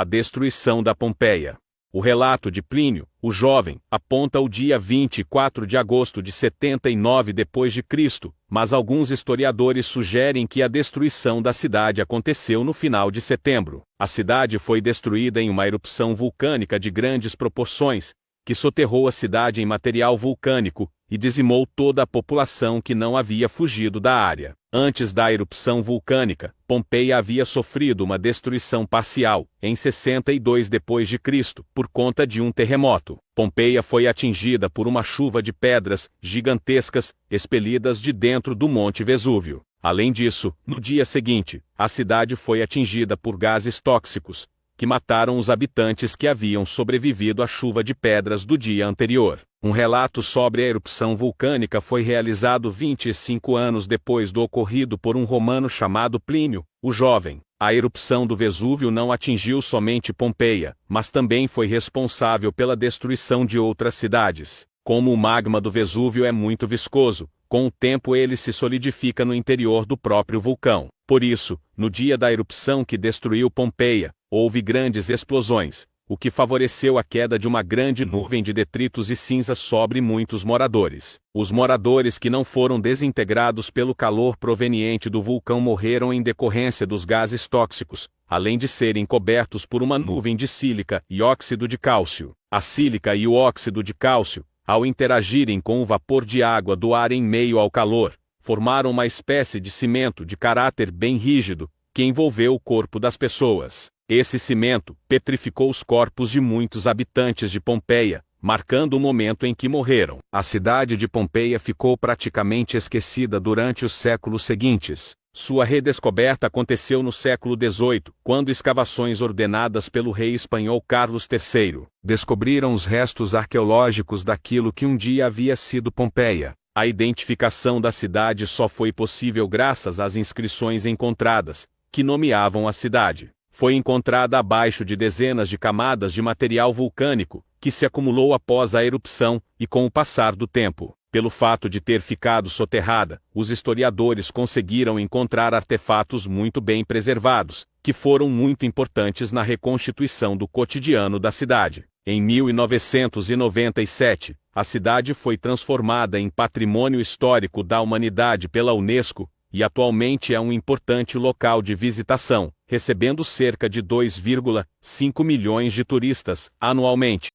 a destruição da Pompeia. O relato de Plínio, o Jovem, aponta o dia 24 de agosto de 79 d.C., mas alguns historiadores sugerem que a destruição da cidade aconteceu no final de setembro. A cidade foi destruída em uma erupção vulcânica de grandes proporções, que soterrou a cidade em material vulcânico e dizimou toda a população que não havia fugido da área. Antes da erupção vulcânica, Pompeia havia sofrido uma destruição parcial, em 62 d.C., por conta de um terremoto. Pompeia foi atingida por uma chuva de pedras gigantescas, expelidas de dentro do Monte Vesúvio. Além disso, no dia seguinte, a cidade foi atingida por gases tóxicos, que mataram os habitantes que haviam sobrevivido à chuva de pedras do dia anterior. Um relato sobre a erupção vulcânica foi realizado 25 anos depois do ocorrido por um romano chamado Plínio, o Jovem. A erupção do Vesúvio não atingiu somente Pompeia, mas também foi responsável pela destruição de outras cidades. Como o magma do Vesúvio é muito viscoso, com o tempo ele se solidifica no interior do próprio vulcão. Por isso, no dia da erupção que destruiu Pompeia, houve grandes explosões, o que favoreceu a queda de uma grande nuvem de detritos e cinzas sobre muitos moradores. Os moradores que não foram desintegrados pelo calor proveniente do vulcão morreram em decorrência dos gases tóxicos, além de serem cobertos por uma nuvem de sílica e óxido de cálcio. A sílica e o óxido de cálcio, ao interagirem com o vapor de água do ar em meio ao calor, formaram uma espécie de cimento de caráter bem rígido, que envolveu o corpo das pessoas. Esse cimento petrificou os corpos de muitos habitantes de Pompeia, marcando o momento em que morreram. A cidade de Pompeia ficou praticamente esquecida durante os séculos seguintes. Sua redescoberta aconteceu no século XVIII, quando escavações ordenadas pelo rei espanhol Carlos III descobriram os restos arqueológicos daquilo que um dia havia sido Pompeia. A identificação da cidade só foi possível graças às inscrições encontradas, que nomeavam a cidade. Foi encontrada abaixo de dezenas de camadas de material vulcânico, que se acumulou após a erupção e com o passar do tempo. Pelo fato de ter ficado soterrada, os historiadores conseguiram encontrar artefatos muito bem preservados, que foram muito importantes na reconstituição do cotidiano da cidade. Em 1997, a cidade foi transformada em Patrimônio Histórico da Humanidade pela Unesco, e atualmente é um importante local de visitação, recebendo cerca de 2,5 milhões de turistas anualmente.